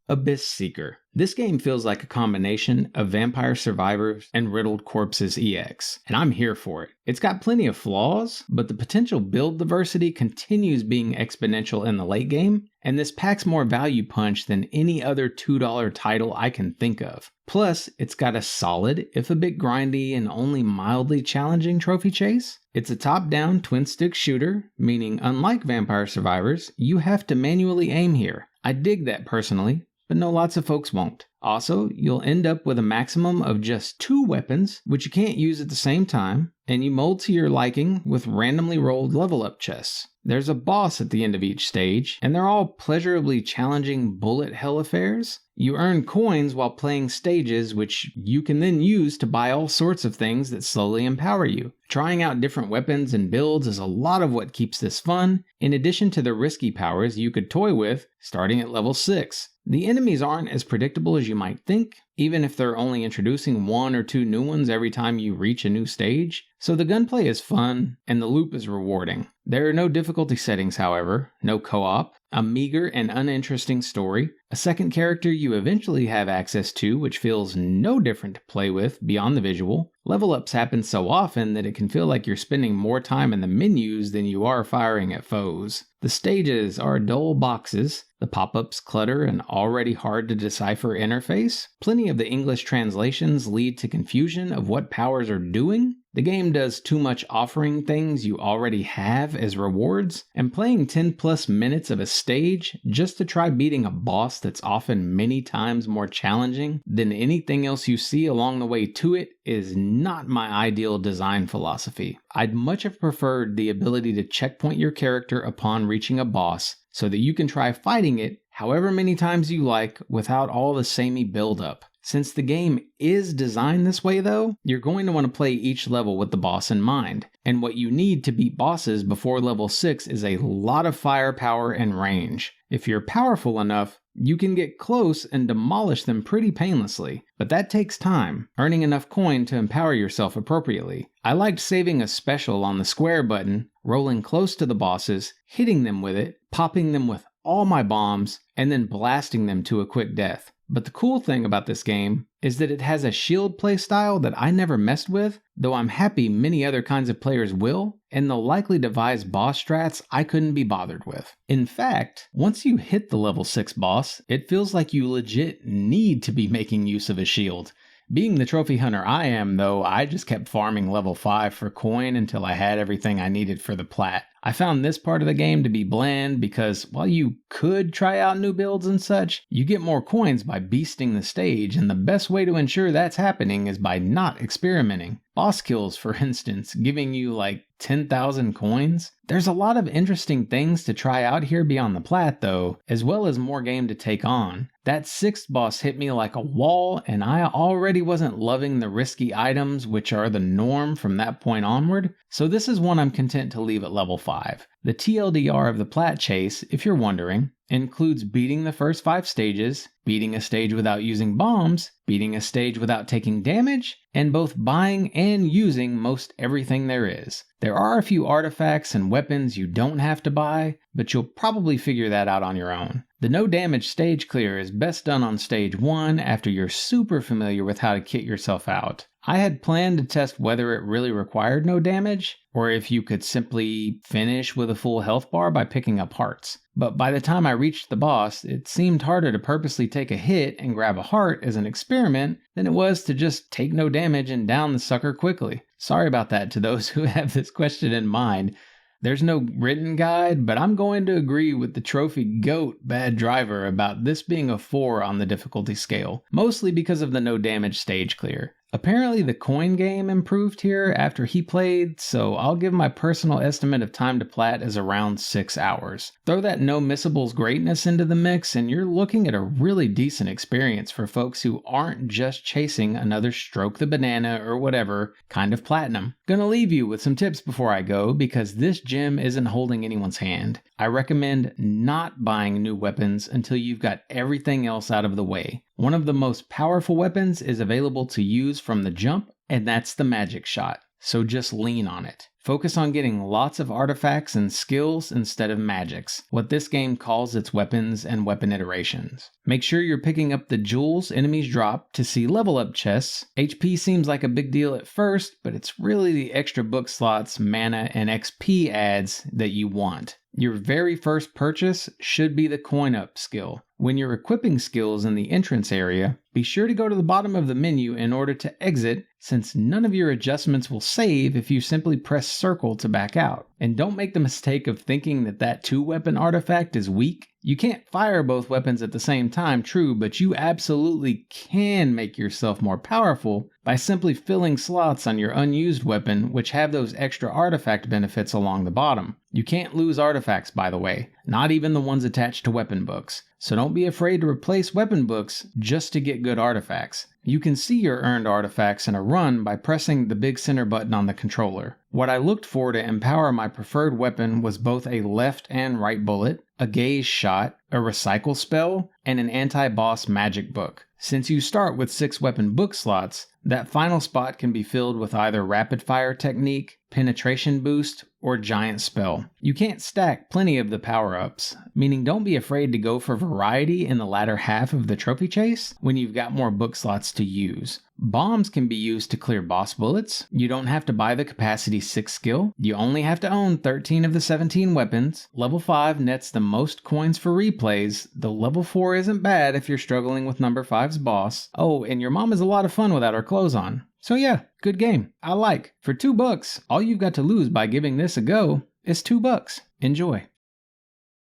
Abyss Seeker. This game feels like a combination of Vampire Survivors and Riddled Corpses EX, and I'm here for it. It's got plenty of flaws, but the potential build diversity continues being exponential in the late game, and this packs more value punch than any other $2 title I can think of. Plus, it's got a solid, if a bit grindy and only mildly challenging trophy chase. It's a top-down twin-stick shooter, meaning unlike Vampire Survivors, you have to manually aim here. I dig that personally, but know lots of folks won't. Also, you'll end up with a maximum of just 2 weapons, which you can't use at the same time, and you mold to your liking with randomly rolled level up chests. There's a boss at the end of each stage, and they're all pleasurably challenging bullet hell affairs. You earn coins while playing stages, which you can then use to buy all sorts of things that slowly empower you. Trying out different weapons and builds is a lot of what keeps this fun, in addition to the risky powers you could toy with starting at level 6. The enemies aren't as predictable as you might think, even if they're only introducing 1 or 2 new ones every time you reach a new stage, so the gunplay is fun, and the loop is rewarding. There are no difficulty settings, however, no co-op, a meager and uninteresting story, a second character you eventually have access to which feels no different to play with beyond the visual. Level ups happen so often that it can feel like you're spending more time in the menus than you are firing at foes. The stages are dull boxes, the pop-ups clutter an already hard to decipher interface, plenty of the English translations lead to confusion of what powers are doing. The game does too much offering things you already have as rewards, and playing 10 plus minutes of a stage just to try beating a boss that's often many times more challenging than anything else you see along the way to it is not my ideal design philosophy. I'd much have preferred the ability to checkpoint your character upon reaching a boss so that you can try fighting it however many times you like without all the samey build-up. Since the game is designed this way though, you're going to want to play each level with the boss in mind, and what you need to beat bosses before level 6 is a lot of firepower and range. If you're powerful enough, you can get close and demolish them pretty painlessly, but that takes time, earning enough coin to empower yourself appropriately. I liked saving a special on the square button, rolling close to the bosses, hitting them with it, popping them with all my bombs, and then blasting them to a quick death. But the cool thing about this game is that it has a shield playstyle that I never messed with, though I'm happy many other kinds of players will, and they'll likely devise boss strats I couldn't be bothered with. In fact, once you hit the level 6 boss, it feels like you legit need to be making use of a shield. Being the trophy hunter I am, though, I just kept farming level 5 for coin until I had everything I needed for the plat. I found this part of the game to be bland because while you could try out new builds and such, you get more coins by beasting the stage, and the best way to ensure that's happening is by not experimenting. Boss kills, for instance, giving you like 10,000 coins. There's a lot of interesting things to try out here beyond the plat though, as well as more game to take on. That 6th boss hit me like a wall, and I already wasn't loving the risky items which are the norm from that point onward, so this is one I'm content to leave at level 5. The TLDR of the plat chase, if you're wondering, includes beating the first 5 stages, beating a stage without using bombs, beating a stage without taking damage, and both buying and using most everything there is. There are a few artifacts and weapons you don't have to buy, but you'll probably figure that out on your own. The no damage stage clear is best done on stage 1 after you're super familiar with how to kit yourself out. I had planned to test whether it really required no damage, or if you could simply finish with a full health bar by picking up hearts. But by the time I reached the boss, it seemed harder to purposely take a hit and grab a heart as an experiment than it was to just take no damage and down the sucker quickly. Sorry about that to those who have this question in mind. There's no written guide, but I'm going to agree with the trophy GOAT Bad Driver about this being a 4 on the difficulty scale, mostly because of the no damage stage clear. Apparently the coin game improved here after he played, so I'll give my personal estimate of time to plat as around 6 hours. Throw that no missables greatness into the mix and you're looking at a really decent experience for folks who aren't just chasing another stroke the banana or whatever kind of platinum. Gonna leave you with some tips before I go because this gem isn't holding anyone's hand. I recommend not buying new weapons until you've got everything else out of the way. One of the most powerful weapons is available to use from the jump, and that's the magic shot. so just lean on it. Focus on getting lots of artifacts and skills instead of magics, what this game calls its weapons and weapon iterations. Make sure you're picking up the jewels enemies drop to see level up chests. HP seems like a big deal at first, but it's really the extra book slots, mana, and XP adds that you want. Your very first purchase should be the coin up skill. When you're equipping skills in the entrance area, be sure to go to the bottom of the menu in order to exit, since none of your adjustments will save if you simply press circle to back out. And don't make the mistake of thinking that 2-weapon artifact is weak. You can't fire both weapons at the same time, true, but you absolutely can make yourself more powerful by simply filling slots on your unused weapon, which have those extra artifact benefits along the bottom. You can't lose artifacts, by the way, not even the ones attached to weapon books. So don't be afraid to replace weapon books just to get good artifacts. You can see your earned artifacts in a run by pressing the big center button on the controller. What I looked for to empower my preferred weapon was both a left and right bullet, a gaze shot, a recycle spell, and an anti-boss magic book. Since you start with 6 weapon book slots, that final spot can be filled with either rapid fire technique, penetration boost, or giant spell. You can't stack plenty of the power-ups, meaning don't be afraid to go for variety in the latter half of the trophy chase when you've got more book slots to use. Bombs can be used to clear boss bullets. You don't have to buy the capacity 6 skill. You only have to own 13 of the 17 weapons. Level 5 nets the most coins for replays, though level 4 isn't bad if you're struggling with number 5's boss. Oh, and your mom is a lot of fun without her clothes on. So yeah, good game. I like. For $2, all you've got to lose by giving this a go is $2. Enjoy.